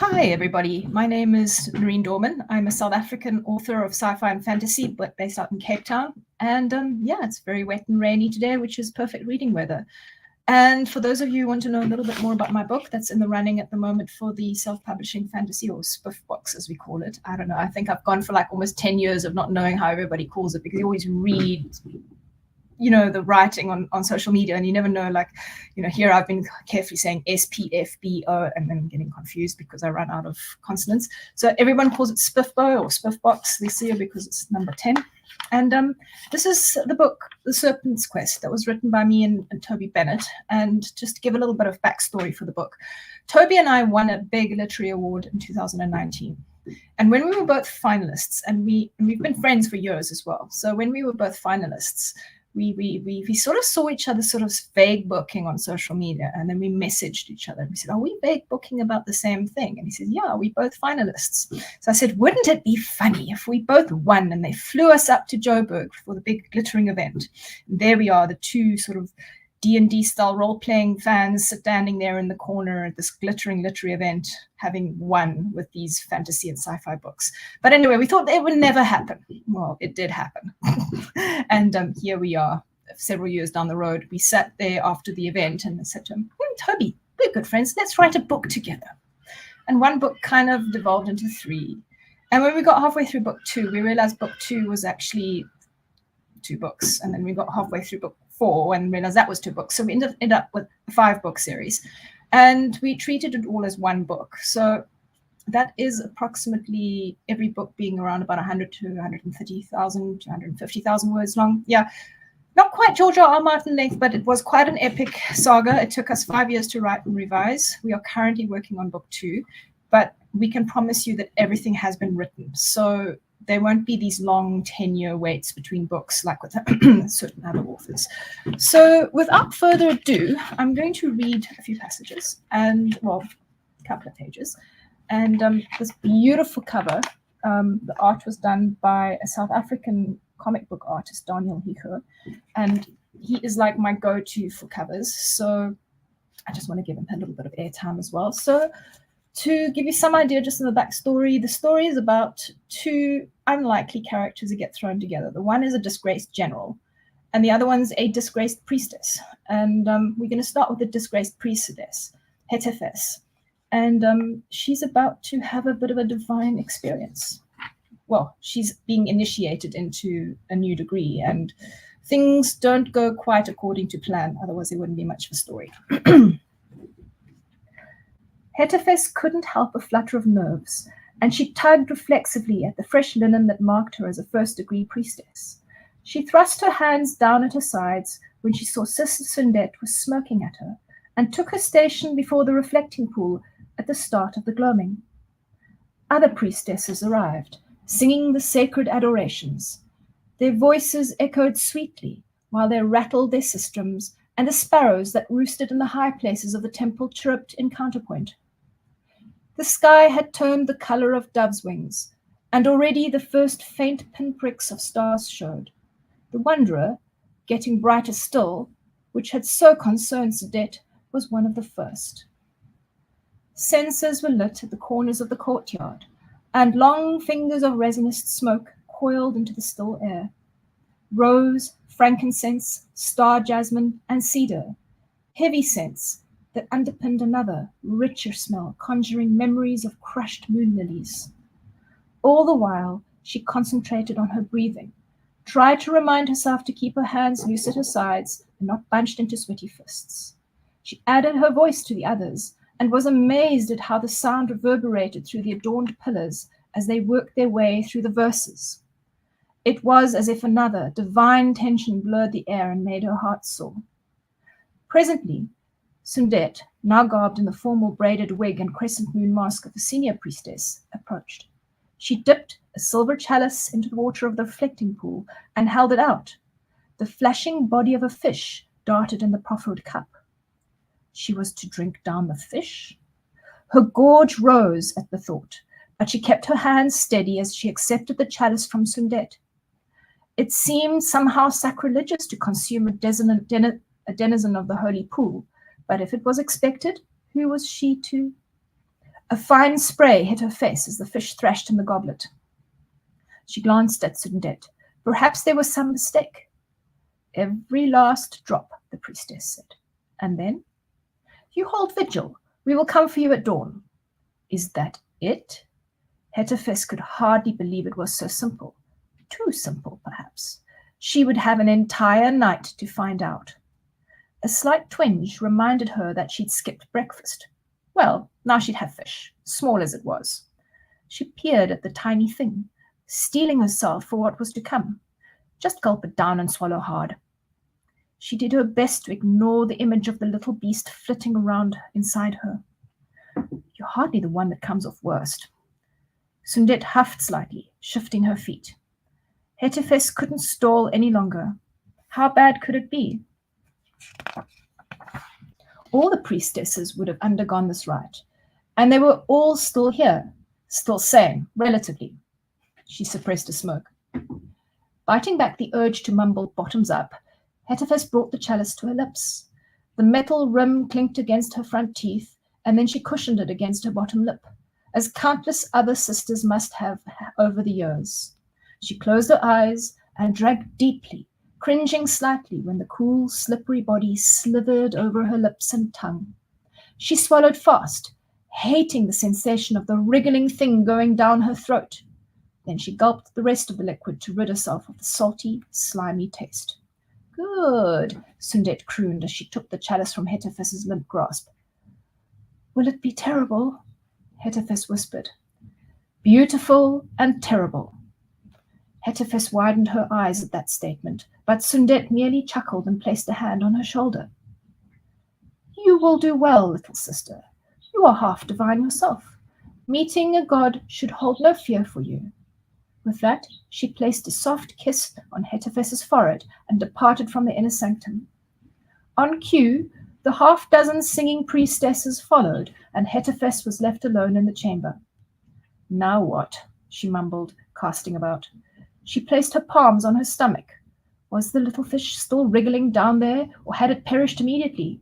Hi, everybody. My name is Nerine Dorman. I'm a South African author of sci-fi and fantasy, but based out in Cape Town. And yeah, it's very wet and rainy today, which is perfect reading weather. And for those of you who want to know a little bit more about my book, that's in the running at the moment for the self-publishing fantasy, or SPFBOX as we call it. I don't know. I think I've gone for like almost 10 years of not knowing how everybody calls it, because you always read the writing on social media, and you never know, like, here I've been carefully saying SPFBO and then getting confused because I run out of consonants. So everyone calls it SPFBO or SPFBOX this year because it's number 10. And this is the book, The Serpent's Quest, that was written by me and Toby Bennett. And just to give a little bit of backstory for the book, Toby and I won a big literary award in 2019. And when we were both finalists, and we've been friends for years as well. So when we were both finalists, we sort of saw each other sort of vague booking on social media, and then we messaged each other. We said, "Are we vague booking about the same thing?" And he said, "Yeah, we both finalists." So I said, "Wouldn't it be funny if we both won and they flew us up to Joburg for the big glittering event?" And there we are, the two sort of D&D style role-playing fans standing there in the corner at this glittering literary event, having won with these fantasy and sci-fi books. But anyway, we thought it would never happen. Well, it did happen. And here we are, several years down the road. We sat there after the event and I said to him, "Toby, we're good friends. Let's write a book together." And one book kind of devolved into three. And when we got halfway through book 2, we realized book 2 was actually 2 books. And then we got halfway through book 4 and realized that was 2 books. So we ended up with a 5-book series. And we treated it all as one book. So that is approximately every book being around about 100 to 130,000 to 150,000 words long. Yeah, not quite George R. R. Martin length, but it was quite an epic saga. It took us 5 years to write and revise. We are currently working on book 2, but we can promise you that everything has been written. So there won't be these long 10-year waits between books like with certain other authors. So without further ado, I'm going to read a few passages, and, well, a couple of pages. And this beautiful cover, the art was done by a South African comic book artist, Daniel Hicho, and he is like my go-to for covers. So I just want to give him a little bit of airtime as well. So to give you some idea just in the backstory, the story is about 2 unlikely characters that get thrown together. The one is a disgraced general, and the other one's a disgraced priestess. And we're going to start with the disgraced priestess, Hetefes. And she's about to have a bit of a divine experience. Well, she's being initiated into a new degree, and things don't go quite according to plan. Otherwise, there wouldn't be much of a story. Hetefes couldn't help a flutter of nerves, and she tugged reflexively at the fresh linen that marked her as a first-degree priestess. She thrust her hands down at her sides when she saw Sister Sundette was smirking at her, and took her station before the reflecting pool at the start of the gloaming. Other priestesses arrived, singing the sacred adorations. Their voices echoed sweetly, while they rattled their sistrums, and the sparrows that roosted in the high places of the temple chirruped in counterpoint. The sky had turned the color of doves' wings, and already the first faint pinpricks of stars showed. The Wanderer, getting brighter still, which had so concerned Sundette, was one of the first. Censers were lit at the corners of the courtyard, and long fingers of resinous smoke coiled into the still air. Rose, frankincense, star jasmine, and cedar, heavy scents that underpinned another, richer smell, conjuring memories of crushed moon lilies. All the while, she concentrated on her breathing, tried to remind herself to keep her hands loose at her sides and not bunched into sweaty fists. She added her voice to the others, and was amazed at how the sound reverberated through the adorned pillars as they worked their way through the verses. It was as if another divine tension blurred the air and made her heart sore. Presently, Sundette, now garbed in the formal braided wig and crescent moon mask of a senior priestess, approached. She dipped a silver chalice into the water of the reflecting pool and held it out. The flashing body of a fish darted in the proffered cup. She was to drink down the fish? Her gorge rose at the thought, but she kept her hands steady as she accepted the chalice from Sundette. It seemed somehow sacrilegious to consume a denizen of the holy pool, but if it was expected, who was she to? A fine spray hit her face as the fish thrashed in the goblet. She glanced at Sundet. Perhaps there was some mistake. Every last drop, the priestess said. And then? You hold vigil. We will come for you at dawn. Is that it? Hetefes could hardly believe it was so simple. Too simple, perhaps. She would have an entire night to find out. A slight twinge reminded her that she'd skipped breakfast. Well, now she'd have fish, small as it was. She peered at the tiny thing, steeling herself for what was to come. Just gulp it down and swallow hard. She did her best to ignore the image of the little beast flitting around inside her. You're hardly the one that comes off worst. Sundet huffed slightly, shifting her feet. Hetefes couldn't stall any longer. How bad could it be? All the priestesses would have undergone this rite, and they were all still here, still sane, relatively. She suppressed a smoke. Biting back the urge to mumble bottoms up, Hetefes brought the chalice to her lips. The metal rim clinked against her front teeth, and then she cushioned it against her bottom lip, as countless other sisters must have over the years. She closed her eyes and drank deeply, cringing slightly when the cool, slippery body slithered over her lips and tongue. She swallowed fast, hating the sensation of the wriggling thing going down her throat. Then she gulped the rest of the liquid to rid herself of the salty, slimy taste. Good, Sundet crooned as she took the chalice from Hetefes's limp grasp. Will it be terrible? Hetefes whispered. Beautiful and terrible. Hetefes widened her eyes at that statement, but Sundet merely chuckled and placed a hand on her shoulder. You will do well, little sister. You are half divine yourself. Meeting a god should hold no fear for you. With that, she placed a soft kiss on Hetefes's forehead and departed from the inner sanctum. On cue, the half-dozen singing priestesses followed, and Hetefes was left alone in the chamber. Now what? She mumbled, casting about. She placed her palms on her stomach. Was the little fish still wriggling down there, or had it perished immediately?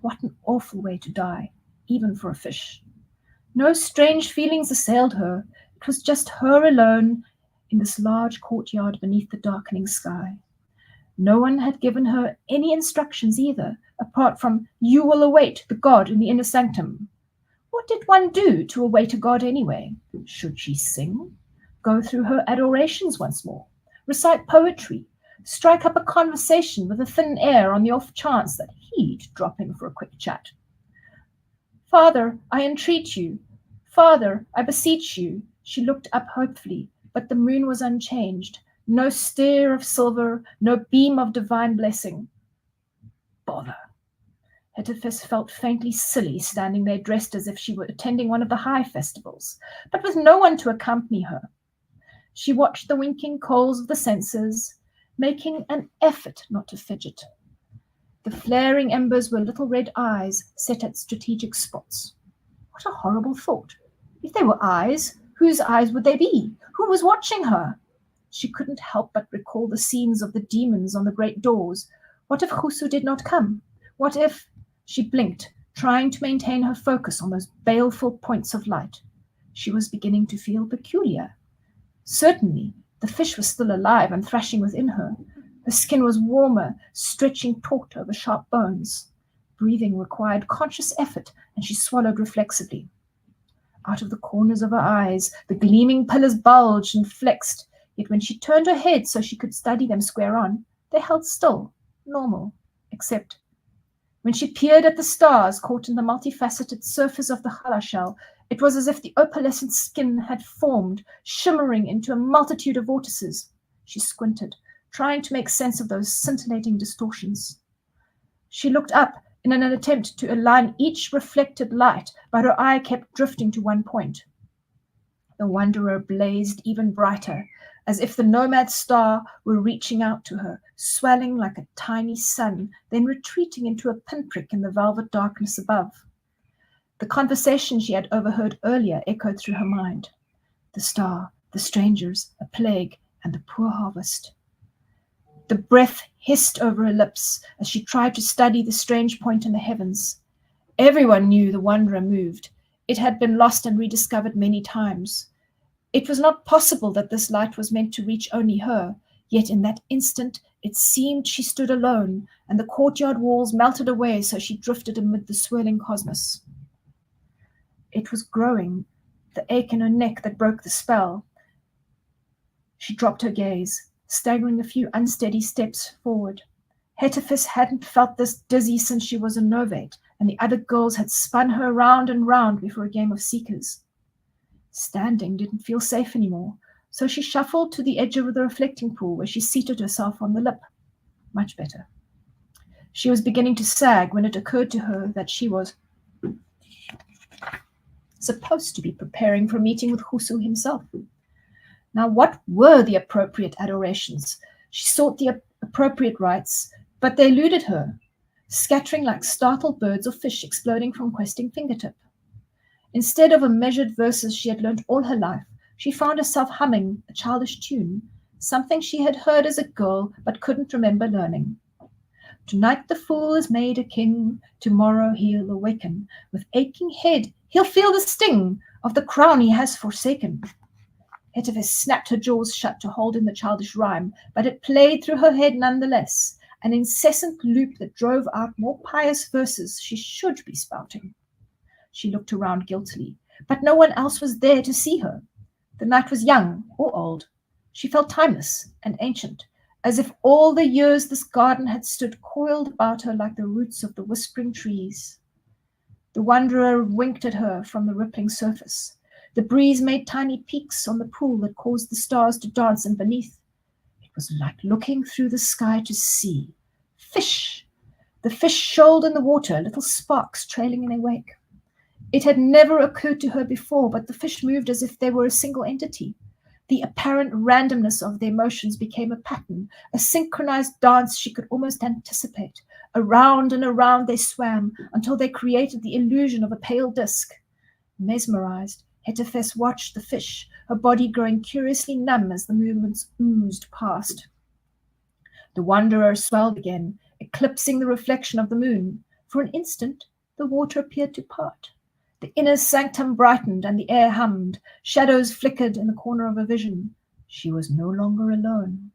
What an awful way to die, even for a fish. No strange feelings assailed her. It was just her alone in this large courtyard beneath the darkening sky. No one had given her any instructions either, apart from, you will await the god in the inner sanctum. What did one do to await a god anyway? Should she sing? Go through her adorations once more? Recite poetry? Strike up a conversation with a thin air on the off chance that he'd drop in for a quick chat? Father, I entreat you. Father, I beseech you. She looked up hopefully, but the moon was unchanged. No stare of silver, no beam of divine blessing. Bother. Hetefes felt faintly silly standing there dressed as if she were attending one of the high festivals, but with no one to accompany her. She watched the winking coals of the censers, making an effort not to fidget. The flaring embers were little red eyes set at strategic spots. What a horrible thought. If they were eyes, whose eyes would they be? Who was watching her? She couldn't help but recall the scenes of the demons on the great doors. What if Khusu did not come? What if... She blinked, trying to maintain her focus on those baleful points of light. She was beginning to feel peculiar. Certainly, the fish was still alive and thrashing within her. Her skin was warmer, stretching taut over sharp bones. Breathing required conscious effort, and she swallowed reflexively. Out of the corners of her eyes, the gleaming pillars bulged and flexed, yet when she turned her head so she could study them square on, they held still, normal, except when she peered at the stars caught in the multifaceted surface of the challah shell, it was as if the opalescent skin had formed, shimmering into a multitude of vortices. She squinted, trying to make sense of those scintillating distortions. She looked up in an attempt to align each reflected light, but her eye kept drifting to one point. The wanderer blazed even brighter, as if the nomad star were reaching out to her, swelling like a tiny sun, then retreating into a pinprick in the velvet darkness above. The conversation she had overheard earlier echoed through her mind. The star, the strangers, a plague, and the poor harvest. The breath hissed over her lips as she tried to study the strange point in the heavens. Everyone knew the wanderer moved. It had been lost and rediscovered many times. It was not possible that this light was meant to reach only her, yet in that instant it seemed she stood alone, and the courtyard walls melted away so she drifted amid the swirling cosmos. It was growing, the ache in her neck that broke the spell. She dropped her gaze, staggering a few unsteady steps forward. Hetifis hadn't felt this dizzy since she was a novate, and the other girls had spun her round and round before a game of seekers. Standing didn't feel safe anymore, so she shuffled to the edge of the reflecting pool where she seated herself on the lip. Much better. She was beginning to sag when it occurred to her that she was supposed to be preparing for a meeting with Husu himself. Now, what were the appropriate adorations? She sought the appropriate rites, but they eluded her, scattering like startled birds or fish exploding from questing fingertip. Instead of a measured verses she had learnt all her life, she found herself humming a childish tune, something she had heard as a girl but couldn't remember learning. Tonight the fool is made a king, tomorrow he'll awaken. With aching head he'll feel the sting of the crown he has forsaken. Hetifis snapped her jaws shut to hold in the childish rhyme, but it played through her head nonetheless, an incessant loop that drove out more pious verses she should be spouting. She looked around guiltily, but no one else was there to see her. The night was young or old. She felt timeless and ancient, as if all the years this garden had stood coiled about her like the roots of the whispering trees. The wanderer winked at her from the rippling surface. The breeze made tiny peaks on the pool that caused the stars to dance, and beneath, it was like looking through the sky to see fish. The fish shoaled in the water, little sparks trailing in their wake. It had never occurred to her before, but the fish moved as if they were a single entity. The apparent randomness of their motions became a pattern, a synchronized dance she could almost anticipate. Around and around they swam until they created the illusion of a pale disk. Mesmerized, Hetifis watched the fish, her body growing curiously numb as the movements oozed past. The wanderer swelled again, eclipsing the reflection of the moon. For an instant, the water appeared to part. The inner sanctum brightened and the air hummed. Shadows flickered in the corner of her vision. She was no longer alone.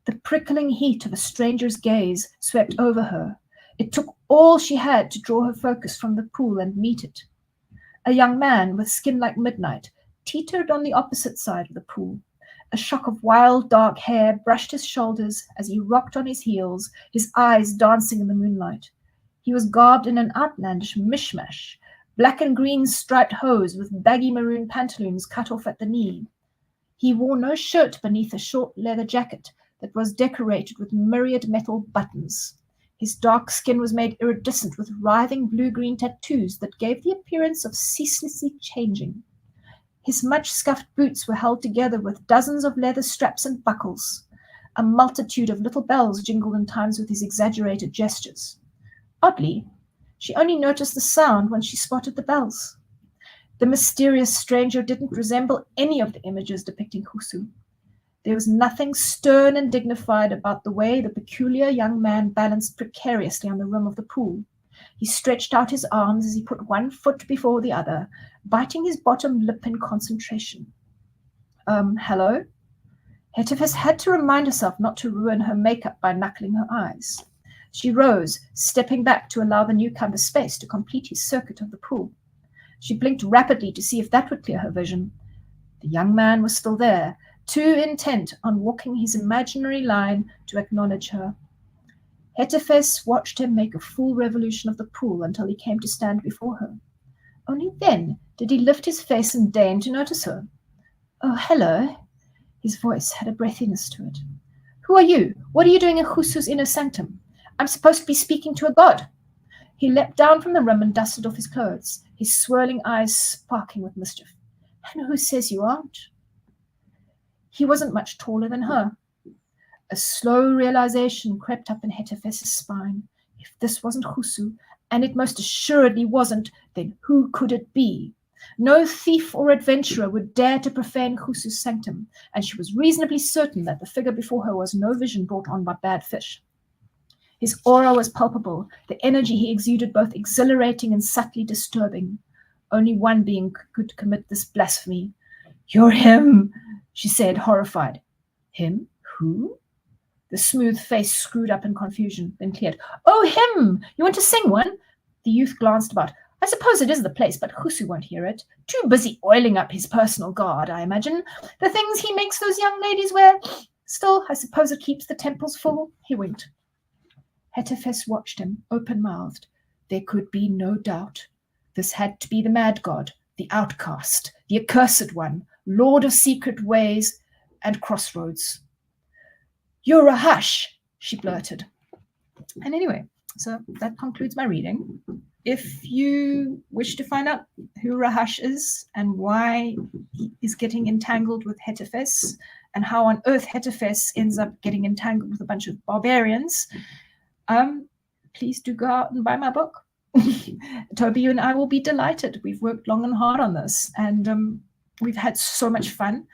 The prickling heat of a stranger's gaze swept over her. It took all she had to draw her focus from the pool and meet it. A young man with skin like midnight teetered on the opposite side of the pool. A shock of wild dark hair brushed his shoulders as he rocked on his heels, his eyes dancing in the moonlight. He was garbed in an outlandish mishmash, black and green striped hose with baggy maroon pantaloons cut off at the knee. He wore no shirt beneath a short leather jacket that was decorated with myriad metal buttons. His dark skin was made iridescent with writhing blue-green tattoos that gave the appearance of ceaselessly changing. His much-scuffed boots were held together with dozens of leather straps and buckles. A multitude of little bells jingled in times with his exaggerated gestures. Oddly, she only noticed the sound when she spotted the bells. The mysterious stranger didn't resemble any of the images depicting Husu. There was nothing stern and dignified about the way the peculiar young man balanced precariously on the rim of the pool. He stretched out his arms as he put one foot before the other, biting his bottom lip in concentration. Hello? Hetifis had to remind herself not to ruin her makeup by knuckling her eyes. She rose, stepping back to allow the newcomer space to complete his circuit of the pool. She blinked rapidly to see if that would clear her vision. The young man was still there, too intent on walking his imaginary line to acknowledge her. Hetifis watched him make a full revolution of the pool until he came to stand before her. Only then did he lift his face and deign to notice her. "Oh, hello." His voice had a breathiness to it. "Who are you? What are you doing in Husu's inner sanctum? I'm supposed to be speaking to a god." He leapt down from the rim and dusted off his clothes, his swirling eyes sparkling with mischief. "And who says you aren't?" He wasn't much taller than her. A slow realization crept up in Hetifis's spine. If this wasn't Husu, and it most assuredly wasn't, then who could it be? No thief or adventurer would dare to profane Husu's sanctum, and she was reasonably certain that the figure before her was no vision brought on by bad fish. His aura was palpable, the energy he exuded both exhilarating and subtly disturbing. Only one being could commit this blasphemy. You're him, she said, horrified. Him? Who? The smooth face screwed up in confusion, then cleared. Oh, him! You want to sing one? The youth glanced about. I suppose it is the place, but Husu won't hear it. Too busy oiling up his personal guard, I imagine. The things he makes those young ladies wear. Still, I suppose it keeps the temples full. He winked. Hetefes watched him, open-mouthed. There could be no doubt. This had to be the mad god, the outcast, the accursed one, lord of secret ways and crossroads. You're a hush, she blurted. And anyway, so that concludes my reading. If you wish to find out who Rahash is and why he is getting entangled with Hetefes and how on earth Hetefes ends up getting entangled with a bunch of barbarians, please do go out and buy my book. Toby and I will be delighted. We've worked long and hard on this, and we've had so much fun.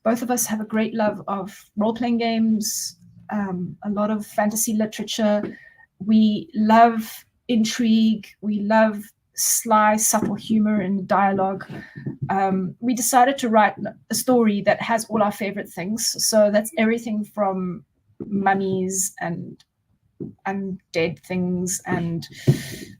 Both of us have a great love of role-playing games, a lot of fantasy literature. We love intrigue. We love sly, subtle humor and dialogue. We decided to write a story that has all our favorite things. So that's everything from mummies and undead things and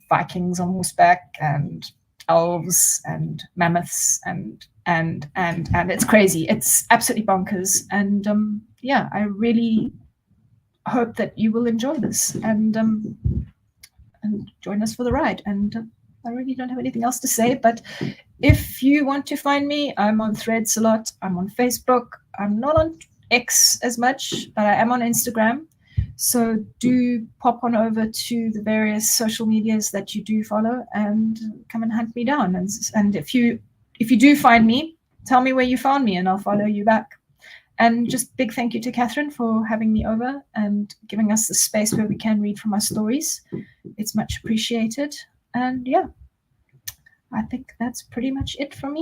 Vikings on horseback and elves and mammoths and it's crazy. It's absolutely bonkers. And yeah, I really hope that you will enjoy this and join us for the ride. And I really don't have anything else to say, but if you want to find me, I'm on Threads a lot. I'm on Facebook. I'm not on X as much, but I am on Instagram. So do pop on over to the various social medias that you do follow and come and hunt me down. And if you do find me, tell me where you found me and I'll follow you back. And just big thank you to Katherine for having me over and giving us the space where we can read from our stories. It's much appreciated. And yeah, I think that's pretty much it from me.